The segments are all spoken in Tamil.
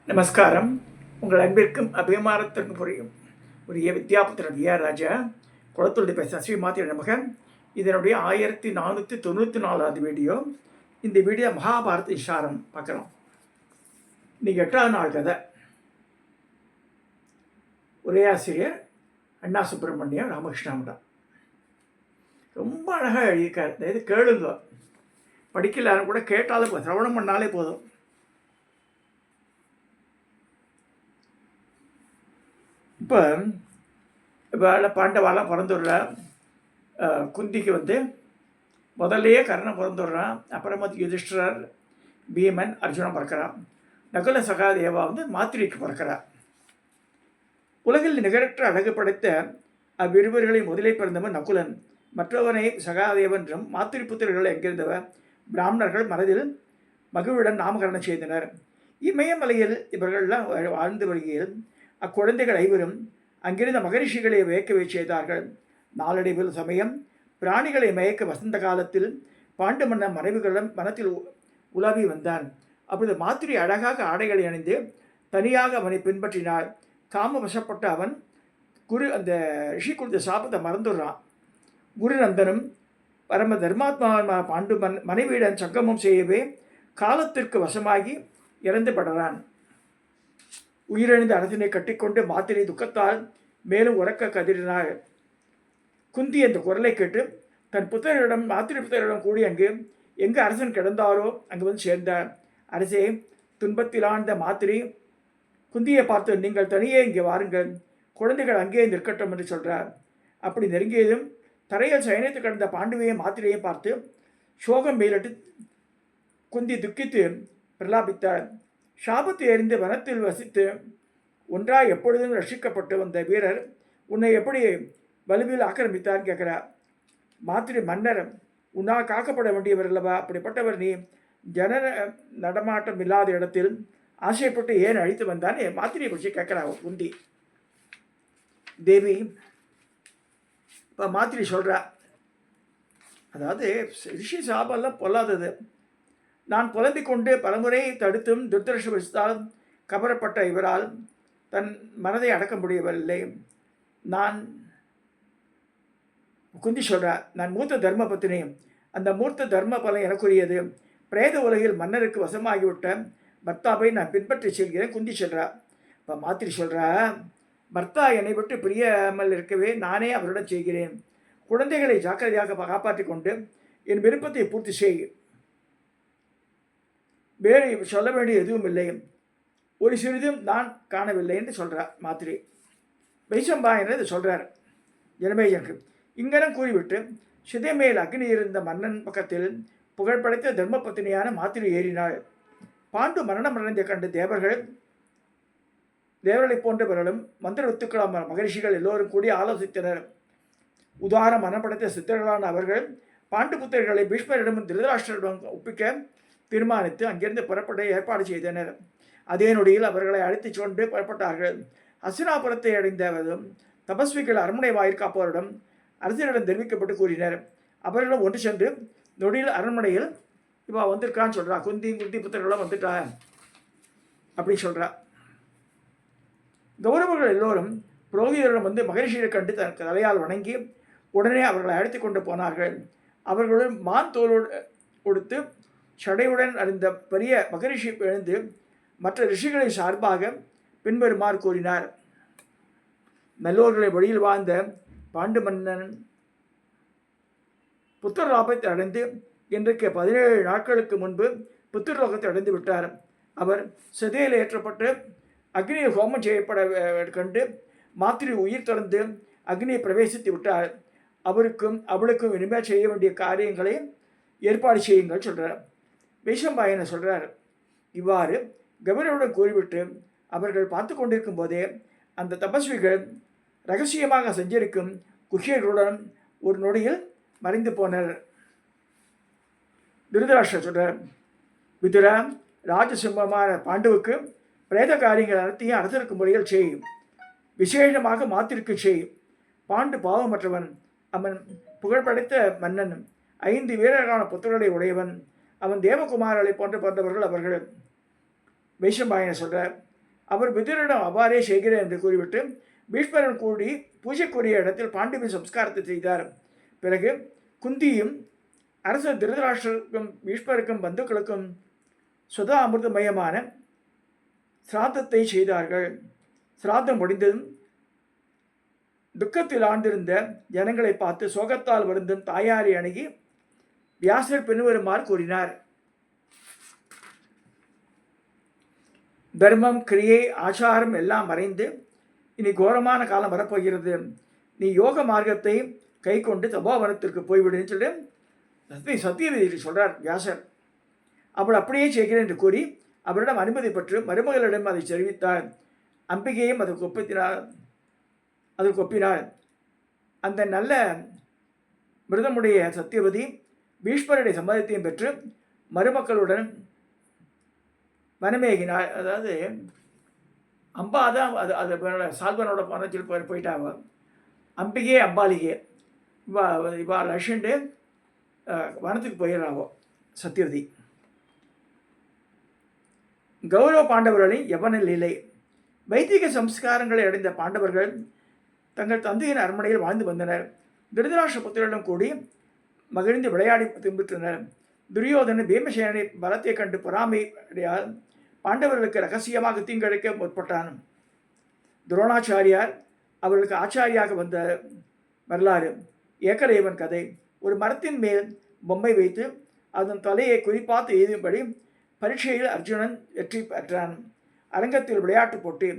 நமஸ்காரம். உங்கள் அன்பிற்கும் அபிமானத்திற்கும் புரியும் உரிய வித்யாபுத்திரன் விஆர் ராஜா குளத்தூர் பேச ஸ்ரீ மாத்திர நமக. இதனுடைய 1494வது வீடியோ. இந்த வீடியோ மகாபாரத இஷாரம் பார்க்குறோம். இன்றைக்கி 8வது நாள் கதை. உரையாசிரியர் அண்ணா சுப்பிரமணியம் ராமகிருஷ்ணாமடம். ரொம்ப அழகாக எழுதியிருக்கார். இது கேளுங்க, படிக்கலான்னு கூட கேட்டாலும் சிரவணம் பண்ணாலே போதும். இப்போ பாண்டவாலாம் பிறந்துடுற குந்திக்கு முதல்லையே கர்ணன் பிறந்துடுறான். அப்புறமா யுதிஷ்டிரர், பீமன், அர்ஜுனன் பிறக்கிறான். நகுல சகாதேவா மாத்திரைக்கு பிறக்கிறார். உலகில் நிகரற்ற அழகு படைத்த அவ்விருவர்களை முதலே பிறந்தவன் நகுலன். மற்றவனை சகாதேவன் என்றும் மாத்திரை புத்திரர்கள் எங்கிருந்தவர் பிராமணர்கள் மனதில் மகிழ்வுடன் நாமகரணம் செய்தனர். இமயமலையில் இவர்கள்லாம் வாழ்ந்து வருகையில் அக்குழந்தைகள் ஐவரும் அங்கிருந்த மகரிஷிகளை வியக்கவே செய்தார்கள். நாளடைவில் சமயம் பிராணிகளை மயக்க வசந்த காலத்தில் பாண்டு மன்ன மனைவிகளிடம் மனத்தில் உலாவி வந்தான். அப்பொழுது மாத்திரை அழகாக ஆடைகளை அணிந்து தனியாக அவனை பின்பற்றினார். காம வசப்பட்ட அவன் அந்த ரிஷி கொடுத்த சாபத்தை மறந்துடுறான். குருநந்தனும் பரம தர்மாத்மா பாண்டு மனைவியுடன் சங்கமம் செய்யவே காலத்திற்கு வசமாகி இறந்து படுறான். உயிரிழந்த அரசனை கட்டிக்கொண்டு மாத்திரை துக்கத்தால் மேலும் உறக்க கதிரினாள். குந்தி அந்த குரலை கேட்டு தன் புத்தரிடம் மாத்திரை புத்தரிடம் கூடி எங்கு அரசன் கிடந்தாரோ அங்கு சேர்ந்தார். அரசே, துன்பத்தில் ஆழ்ந்த மாத்திரை குந்தியை பார்த்து, நீங்கள் தனியே இங்கே வாருங்கள், குழந்தைகள் அங்கே நிற்கட்டும் என்று சொல்கிறார். அப்படி நெருங்கியதும் தரையில் சயனித்து கிடந்த பாண்டுவையும் மாத்திரையும் பார்த்து சோகம் மேலிட்டு குந்தி துக்கித்து பிரலாபித்தார். சாபத்தை எறிந்து வனத்தில் வசித்து ஒன்றாய் எப்பொழுதும் ரட்சிக்கப்பட்டு வந்த வீரர் உன்னை எப்படி வலுவில் ஆக்கிரமித்தார்னு கேட்குறார். மாத்திரை மன்னர் உன்னால் காக்கப்பட வேண்டியவர் அல்லவா? அப்படிப்பட்டவர் நீ ஜன நடமாட்டம் இல்லாத இடத்தில் ஆசைப்பட்டு ஏன் அழித்து வந்தான்னு மாத்திரையை பிடிச்சி கேட்குறா குந்தி தேவி. இப்போ மாத்திரை சொல்கிறா, அதாவது ரிஷி சாபெல்லாம் பொல்லாதது. நான் புலம்பிக் கொண்டு பலமுறை தடுத்தும் துர்தர்ஷவசால் கவரப்பட்ட இவரால் தன் மனதை அடக்க முடியவில்லை. குந்தி சொல்கிறார், நான் மூத்த தர்ம பத்தினி. அந்த மூர்த்த தர்ம பலன் எனக்குரியது. பிரேத உலகில் மன்னருக்கு வசமாகிவிட்ட பர்த்தாவை நான் பின்பற்றி செல்கிறேன். குந்தி சொல்கிறார். இப்போ மாத்திரை சொல்கிறா, பர்த்தா என்னை விட்டு பிரியாமல் இருக்கவே நானே அவருடன் செய்கிறேன். குழந்தைகளை ஜாக்கிரதையாக காப்பாற்றி கொண்டு என் விருப்பத்தை பூர்த்தி செய். வேறு சொல்ல வேண்டிய எதுவும் இல்லை. ஒரு சிறிதும் நான் காணவில்லை என்று சொல்கிறார் மாத்திரை. வைசம்பாயனர் இதை சொல்கிறார் ஜனமேஜனுக்கு. இங்கனம் கூறிவிட்டு சிதைமேல் அக்னி இருந்த மன்னன் பக்கத்தில் புகழ்படைத்த தர்ம பத்தினியான மாத்திரை ஏறினாள். பாண்டு மரணம் அடைந்த கண்டு தேவர்களை போன்றவர்களும் மந்திர வித்துக்களாம் மகரிஷிகள் எல்லோரும் கூடி ஆலோசித்தனர். உதார மனப்படைத்த சித்தர்களான அவர்கள் பாண்டு புத்திரர்களை பீஷ்மரிடமும் திருதராஷ்டிரரிடம் ஒப்பிக்க தீர்மானித்து அங்கிருந்து புறப்பட ஏற்பாடு செய்தனர். அதே நொடியில் அவர்களை அழைத்துச் கொண்டு புறப்பட்டார்கள். ஹஸ்தினாபுரத்தை அடைந்தவரும் தபஸ்விகள் அரண்மனை வாயிற்காப்பவரிடம் அரசரிடம் தெரிவிக்கப்பட்டு கூறினர். அவர்களும் ஒன்று சென்று நொடியில் அரண்மனையில் இப்போ வந்திருக்கான்னு சொல்கிறா. குந்தி புத்திரர்களும் வந்துட்டா அப்படின்னு சொல்கிறா. கௌரவர்கள் எல்லோரும் புரோகிதரிடம் மகரிஷியை கண்டு தன் தலையால் வணங்கி உடனே அவர்களை அழைத்து கொண்டு போனார்கள். அவர்களும் மான் தோலோடு கொடுத்து சடையுடன் அறிந்த பெரிய மகரிஷி எழுந்து மற்ற ரிஷிகளை சார்பாக பின்வருமாறு கூறினார். நல்லோர்களை வழியில் வாழ்ந்த பாண்டு மன்னன் புத்திரலோகத்தை அடைந்து இன்றைக்கு 17 நாட்களுக்கு முன்பு புத்திரலோகத்தை அடைந்து விட்டார். அவர் சிதையில் ஏற்றப்பட்டு அக்னியை ஹோமம் செய்யப்பட கண்டு மாத்திரை உயிர் திறந்து அக்னியை பிரவேசித்து விட்டார். அவளுக்கும் இனிமேல் செய்ய வேண்டிய காரியங்களை ஏற்பாடு செய்யுங்கள் சொல்கிறார். வைசம்பாயனை சொல்கிறார். இவ்வாறு கௌரவருடன் கூறிவிட்டு அவர்கள் பார்த்து கொண்டிருக்கும் போதே அந்த தபஸ்விகள் ரகசியமாக சஞ்சரிக்கும் குஷியர்களுடன் ஒரு நொடியில் மறைந்து போனர். திருதராஷ்டிரர் சொல்கிறார், விதுரா, ராஜசிம்மமான பாண்டுவுக்கு பிரேத காரியங்கள் அனைத்தையும் அரசருக்கு முறையில் செய். விசேஷமாக மாத்திருக்கு செய். பாண்டு பாவமற்றவன். அவன் புகழ்படைத்த மன்னன். 5 வீரர்களான புத்திரர்களை உடையவன். அவன் தேவகுமாரர்களை போன்றவர்கள் அவர்கள். வைசம்பாயனை சொல்கிறார், அவர் விதுரனிடம் அவ்வாறே செய்கிறேன் என்று கூறிவிட்டு பீஷ்மரன் கூடி பூஜைக்குரிய இடத்தில் பாண்டிவின் சம்ஸ்காரத்தை செய்தார். பிறகு குந்தியும் அரசர் திருதராஷ்டிரருக்கும் பீஷ்மருக்கும் பந்துக்களுக்கும் சுதா அமிர்தமயமான சிராதத்தை செய்தார்கள். சிராதம் முடிந்ததும் துக்கத்தில் ஆழ்ந்திருந்த ஜனங்களை பார்த்து சோகத்தால் வருந்தும் தாயாரை அணுகி வியாசர் பின்வருமாறு கூறினார். தர்மம், கிரியை, ஆச்சாரம் எல்லாம் மறைந்து இனி கோரமான காலம் வரப்போகிறது. நீ யோக மார்க்கத்தை கை கொண்டு தபோவனத்திற்கு போய்விடுன்னு சொல்லி சத்தியவதிக்கு சொல்கிறார் வியாசர். அவள் அப்படியே செய்கிறேன் என்று கூறி அவரிடம் அனுமதி பெற்று மருமகளிடம் அதை தெரிவித்தார். அம்பிகையும் அதற்கு ஒப்பினாள். அந்த நல்ல மிருதமுடைய சத்தியவதி பீஷ்மருடைய சம்மதத்தையும் பெற்று மருமக்களுடன் வனமேகினாள். அதாவது அம்பா தான் அது சால்வனோட பணத்தில் போயிட்டாவ. அம்பிகே அம்பாலிகே இவா லட்சண்டு வனத்துக்கு போயிடறாவோ சத்தியவதி. கௌரவ பாண்டவர்களின் யவனில் இல்லை. வைதிக சம்ஸ்காரங்களை அடைந்த பாண்டவர்கள் தங்கள் தந்தையின் அரண்மனையில் வாழ்ந்து வந்தனர். திருதராஷ்டிர புத்திரரிடம் கூடி மகிழ்ந்து விளையாடி திரும்பிட்டனர். துரியோதனன் பீமசேனனை பலத்தை கண்டு பொறாமையால் பாண்டவர்களுக்கு ரகசியமாக தீங்கிழைக்க முற்பட்டான். துரோணாச்சாரியார் அவர்களுக்கு ஆச்சாரியாக வந்த வரலாறு. ஏகலைவன் கதை. ஒரு மரத்தின் மேல் பொம்மை வைத்து அதன் தலையை குறிப்பாத்து எழுதும்படி பரீட்சையில் அர்ஜுனன் வெற்றி பெற்றான். அரங்கத்தில் விளையாட்டு போட்டு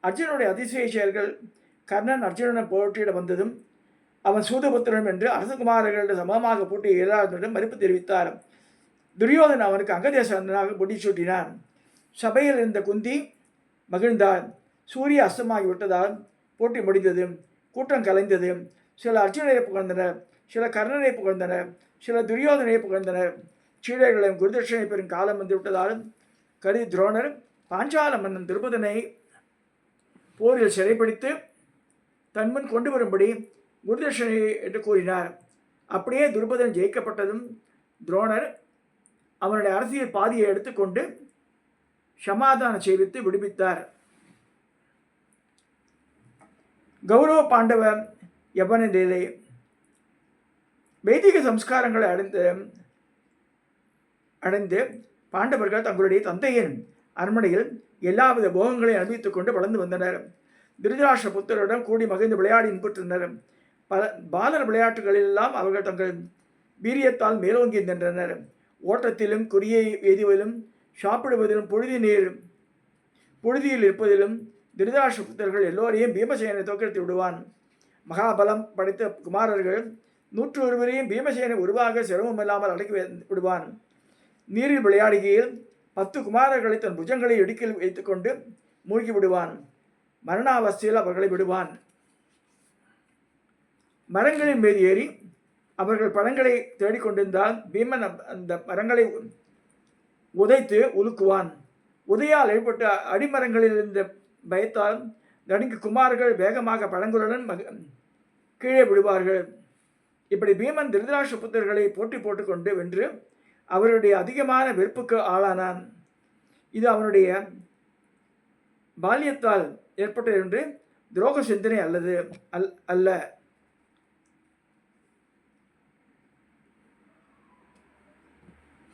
அர்ஜுனுடைய அதிசய செயல்கள் கர்ணன் அர்ஜுனனை போட்டியிட வந்ததும் அவன் சூதபுத்திரன் என்று அரசகுமாரர்களிடம் சமமாக போட்டி இயலாதவரிடம் மறுப்பு தெரிவித்தார். துரியோதன் அவனுக்கு அங்கதேசனாக பொடி சூட்டினான். சபையில் இருந்த குந்தி மகிழ்ந்தார். சூரிய அஸ்தமாகிவிட்டதால் போட்டி முடிந்தது. கூட்டம் கலைந்தது. சில அர்ஜுனரை புகழ்ந்தனர், சில கர்ணனை புகழ்ந்தனர், சில துரியோதனை புகழ்ந்தனர். சீடர்களின் குருதட்சணை பெறும் காலம் வந்துவிட்டதால் கருதி துரோணர் பாஞ்சால மன்னன் திருபதனை போரில் சிறைப்பிடித்து தன்முன் கொண்டு வரும்படி குருதட்சணை என்று கூறினார். அப்படியே துருபதன் ஜெயிக்கப்பட்டதும் துரோணர் அவனுடைய அரசியல் பாதியை எடுத்துக்கொண்டு சமாதானம் செய்வித்து விடுவித்தார். கௌரவ பாண்டவ யவன நிலை. வைதிக சம்ஸ்காரங்களை அடைந்து பாண்டவர்கள் தங்களுடைய தந்தையின் அரண்மனையில் எல்லாவித போகங்களையும் அனுபவித்துக் கொண்டு வளர்ந்து வந்தனர். திருதராஷ்டிர புத்திரருடன் கூடி மகிழ்ந்து விளையாடி இன்புற்றனர். பாலர் விளையாட்டுகளெல்லாம் அவர்கள் தங்கள் வீரியத்தால் மேலோங்கி நின்றனர். ஓட்டத்திலும் குறியை எய்துவதிலும் சாப்பிடுவதிலும் புழுதியில் இருப்பதிலும் திருதராஷ்டிர புத்திரர்கள் எல்லோரையும் பீமசேனை தோற்கடித்து விடுவான். மகாபலம் படைத்த குமாரர்கள் 101 பீமசேனை உருவாக சிரமம் இல்லாமல் அடக்கி விடுவான். நீரில் விளையாடுகையில் 10 குமாரர்களை தன் புஜங்களை இடுக்கில் வைத்துக்கொண்டு மூழ்கி விடுவான். மரணாவஸ்தையில் அவர்களை விடுவான். மரங்களின் மீது ஏறி அவர்கள் பழங்களை தேடிக்கொண்டிருந்தால் பீமன் அந்த மரங்களை உதைத்து உலுக்குவான். உதையால் ஏற்பட்ட அடிமரங்களில் இருந்த பயத்தால் நடுங்கி குமார்கள் வேகமாக பழங்களுடன் கீழே விடுவார்கள். இப்படி பீமன் திருதராஷ்டிர புத்திரர்களை போட்டி போட்டுக்கொண்டு வென்று அவருடைய அதிகமான வெறுப்புக்கு ஆளானான். இது அவனுடைய பால்யத்தால் ஏற்பட்டது என்று துரோக சிந்தனை அல்ல.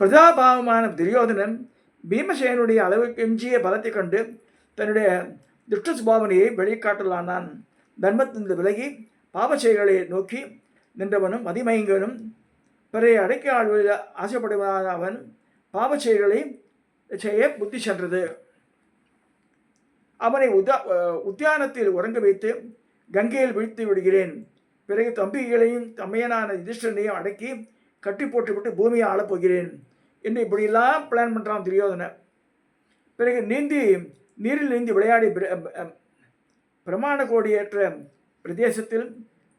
பிரஜாபாவமான துரியோதனன் பீமசேனுடைய அளவுக்கு எஞ்சிய பலத்தை கண்டு தன்னுடைய துஷ்ட சுபாவனையை வெளிக்காட்டலானான். தர்மத்திலிருந்து விலகி பாவச்செயல்களை நோக்கி நின்றவனும் மதிமயங்கனும் பிறரை அடக்கி ஆழ்வதில் ஆசைப்படுவதான அவன் பாவச்செயல்களை செய்ய புத்தி சென்றது. அவனை உத்தியானத்தில் உறங்க வைத்து கங்கையில் வீழ்த்து விடுகிறேன். பிறகு தம்பிகளையும் தம்மையனான யுதிஷ்டனையும் அடக்கி கட்டி போட்டுவிட்டு பூமியை ஆளப்போகிறேன் என்று இப்படியெல்லாம் பிளான் பண்ணுறான் துரியோதனன். பிறகு நீரில் நீந்தி விளையாடி பிரமாண கோடியேற்ற பிரதேசத்தில்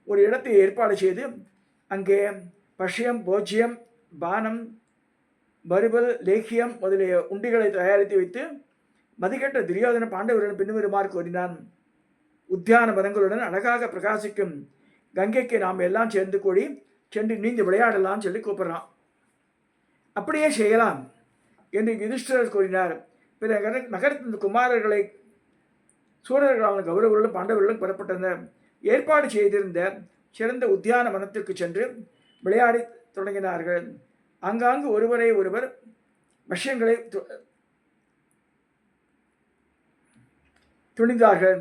ஒரு இடத்தை ஏற்பாடு செய்து அங்கே பஷ்யம், போஜ்யம், பானம், பருபல், லேக்கியம் முதலிய உண்டிகளை தயாரித்து வைத்து மதிக்கட்ட துரியோதன பாண்டவருடன் பின்வருமாறு கோரினான். உத்தியான மரங்களுடன் அழகாக பிரகாசிக்கும் கங்கைக்கு நாம் எல்லாம் சேர்ந்து கூடி சென்று நீந்தி விளையாடலாம் சொல்லி கூப்பிட்றான். அப்படியே செய்யலாம் என்று யுதிஷ்டிரர் கூறினார். பிற நகரத்தின் குமாரர்களை சூரர்களான கௌரவர்களும் பாண்டவர்களும் புறப்பட்டனர். ஏற்பாடு செய்திருந்த சிறந்த உத்தியான வனத்திற்கு சென்று விளையாடி தொடங்கினார்கள். ஆங்காங்கு ஒருவரை ஒருவர் விஷயங்களை துணிந்தார்கள்.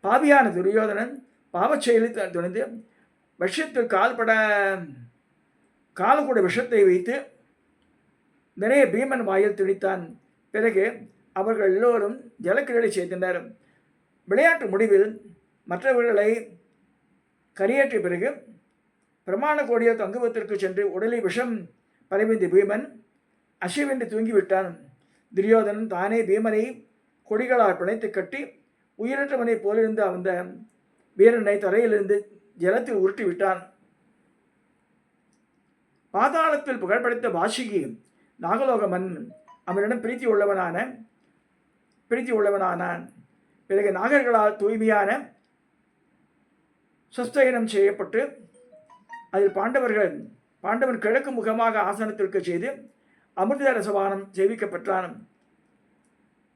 பாவியான துரியோதனன் பாவச் செயலில் துணிந்து விஷயத்தில் காலக்கூட விஷத்தை வைத்து நிறைய பீமன் வாயில் துணித்தான். பிறகு அவர்கள் எல்லோரும் ஜலக்கிரீடை செய்தனர். விளையாட்டு முடிவில் மற்றவர்களை கரையேற்றிய பிறகு பிரமாண கோடிய தங்குவதற்கு சென்று உடலில் விஷம் பரவிந்த பீமன் அசிவென்று தூங்கிவிட்டான். துரியோதனன் தானே பீமனை கொடிகளால் பிணைத்து கட்டி உயிரற்றவனை போலிருந்து அந்த வீரனை தரையிலிருந்து ஜலத்தில் உருட்டி விட்டான். பாதாளத்தில் புகழ்படைத்த வாசுகி நாகலோக மன்னன் அவனிடம் பிரீத்தி உள்ளவனானான். பிறகு நாகர்களால் தூய்மையான சுஸ்தயனம் செய்யப்பட்டு அதில் பாண்டவன் கிழக்கு முகமாக ஆசனத்திற்கு செய்து அமிர்த ரசபானம் செய்விக்கப்பட்டான்.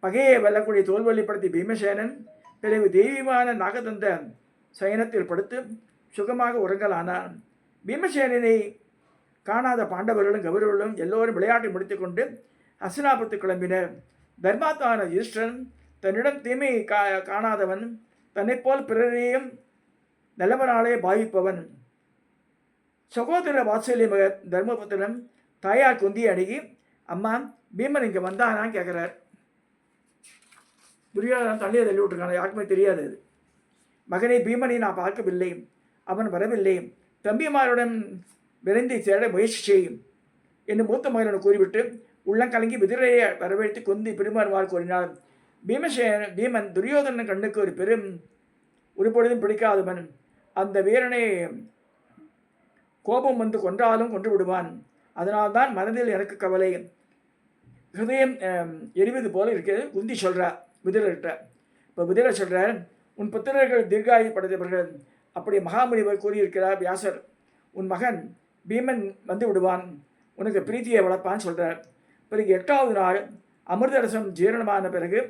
பகையை வெல்லக்கூடிய தோல்வழிப்படுத்தி பீமசேனன் பிறகு தெய்வீமான நாகதந்த சயனத்தில் படுத்து சுகமாக உறங்கலானான். பீமசேனனை காணாத பாண்டவர்களும் கௌரவர்களும் எல்லோரும் விளையாட்டை முடித்துக்கொண்டு ஹஸ்தினாபுரத்து கிளம்பினர். தர்மாத்தான யுதிஷ்டிரன் தன்னிடம் தீமையை காணாதவன், தன்னைப்போல் பிறரையும் நல்லவனாலே பாவிப்பவன், சகோதர வாத்சல்ய மகர் தர்மபுத்திரன் தாயார் குந்தியை அணுகி, அம்மா பீமன் இங்கே வந்தானான்னு கேட்குறார். துரியோதனன் தண்ணியை தள்ளி விட்டுருக்கான, யாருக்குமே தெரியாது. அது மகனை பீமனை நான் பார்க்கவில்லை, அவன் வரவில்லை, தம்பிமாருடன் விரைந்து சேர முயற்சி செய்யும் என்று மூத்த மகனுடன் கூறிவிட்டு உள்ளங்கலங்கி விதிரையை வரவழைத்து குந்தி பெருமாறுமாறு கூறினார். பீமன் துரியோதனன் கண்ணுக்கு ஒரு பொழுதும் பிடிக்காதவன். அந்த வீரனை கோபம் வந்து கொன்றாலும் கொன்று விடுவான். அதனால்தான் மனதில் எனக்கு கவலை, ஹிருதயம் எரிவது போல இருக்கிறது குந்தி சொல்கிறார் விதிரர்கிட்ட. இப்போ விதிரர் சொல்கிறார், உன் புத்திரர்கள் தீர்காயு படைத்தவர்கள், அப்படி மகாமுனிவர் கூறியிருக்கிறார் வியாசர். உன் மகன் பீமன் வந்து விடுவான், உனக்கு பிரீத்தியை வளர்ப்பான்னு சொல்கிறார். பிறகு 8வது நாள் அமிர்தரசம் ஜீரணமான பிறகு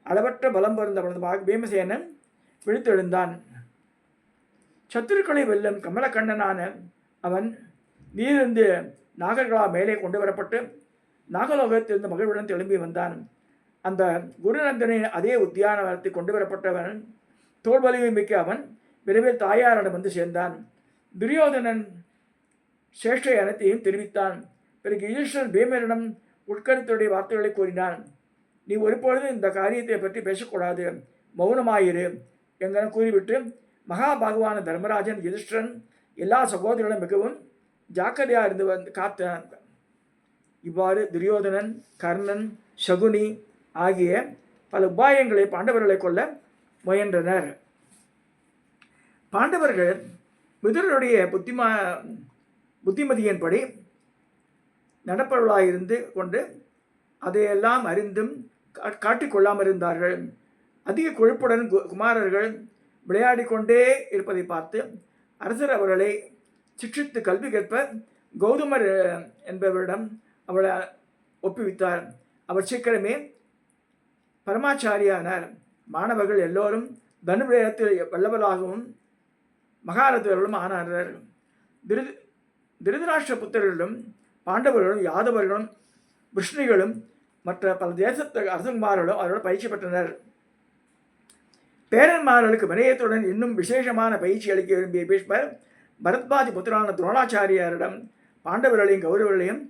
அளவற்ற பலம் பொருந்தவனதுமாக பீமசேனன் விழித்தெழுந்தான். சத்துருக்களை வெல்லும் கமலக்கண்ணனான அவன் நீரிருந்து நாகர்களால் மேலே கொண்டு வரப்பட்டு நாகலோகத்திலிருந்து மகிழ்வுடன் திரும்பி வந்தான். அந்த குருநந்தனின் அதே உத்தியானவனத்தை கொண்டு வரப்பட்டவன் தோல்வலிமை மிக்க அவன் விரைவில் தாயாரிடம் வந்து சேர்ந்தான். துரியோதனன் சேஷ்டை அனைத்தையும் தெரிவித்தான். பிறகு யுதிஷ்டிரன் பீமனிடம் உட்கருத்துடைய வார்த்தைகளை கூறினான். நீ ஒருபொழுதும் இந்த காரியத்தை பற்றி பேசக்கூடாது, மௌனமாயிரு எங்கன கூறிவிட்டு மகாபாகுவான தர்மராஜன் யுதிஷ்டிரன் எல்லா சகோதரர்களும் மிகவும் ஜாக்கிரதையாக இருந்து காத்தான். இவ்வாறு துரியோதனன், கர்ணன், சகுனி ஆகிய பல உபாயங்களை பாண்டவர்களை கொல்ல முயன்றனர். பாண்டவர்கள் விதுரருடைய புத்திமதியின்படி நடப்பவர்களாயிருந்து கொண்டு அதையெல்லாம் அறிந்தும் காட்டிக்கொள்ளாமல் இருந்தார்கள். அதிக கொழுப்புடன் குமாரர்கள் விளையாடி கொண்டே இருப்பதை பார்த்து அரசர் அவர்களை சிக்ஷித்து கல்வி கற்ப கௌதமர் என்பவரிடம் அவளை ஒப்புவித்தார். அவர் சீக்கிரமே பரமாச்சாரியானார். மாணவர்கள் எல்லோரும் தனுவிடத்தில் வல்லவர்களாகவும் மகாரதர்களும் ஆனார்கள். திருதராஷ்டிர புத்திரர்களும் பாண்டவர்களும் யாதவர்களும் விஷ்ணுகளும் மற்ற பல தேசத்து அரசகுமாரர்களும் அவரோட பயிற்சி பெற்றனர். பேரன்மார்களுக்கு வினயத்துடன் இன்னும் விசேஷமான பயிற்சி அளிக்க விரும்பிய பீஷ்மர் பரத்வாஜி புத்திரான துரோணாச்சாரியாரிடம் பாண்டவர்களையும் கௌரவர்களையும்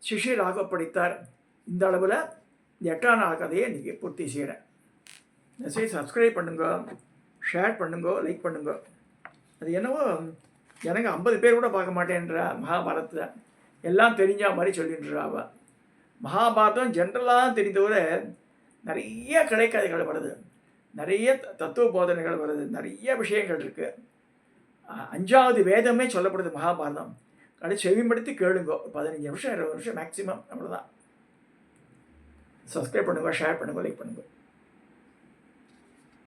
சிஷியராக படித்தார். இந்த அளவில் இந்த 8ஆம் நாள் கதையை இன்றைக்கி பூர்த்தி செய்கிறேன். மெசேஜ் சப்ஸ்கிரைப் பண்ணுங்க, ஷேர் பண்ணுங்க, லைக் பண்ணுங்க. அது என்னவோ எனக்கு 50 பேர் கூட பார்க்க மாட்டேன்றா மகாபாரதத்தை, எல்லாம் தெரிஞ்ச மாதிரி சொல்லிட்டுறாவா. மகாபாரதம் ஜென்ரலாக தெரிந்தவர நிறைய கதைகள் வருது, நிறைய தத்துவ போதனைகள் வருது, நிறைய விஷயங்கள் இருக்குது. 5வது வேதமே சொல்லப்படுது மகாபாரதம். செவிமடுத்து கேளுங்கோ. 15 நிமிஷம் 20 நிமிஷம் மேக்ஸிமம், அவ்வளோதான். சப்ஸ்கிரைப் பண்ணுங்க, ஷேர் பண்ணுங்க, லைக் பண்ணுங்க.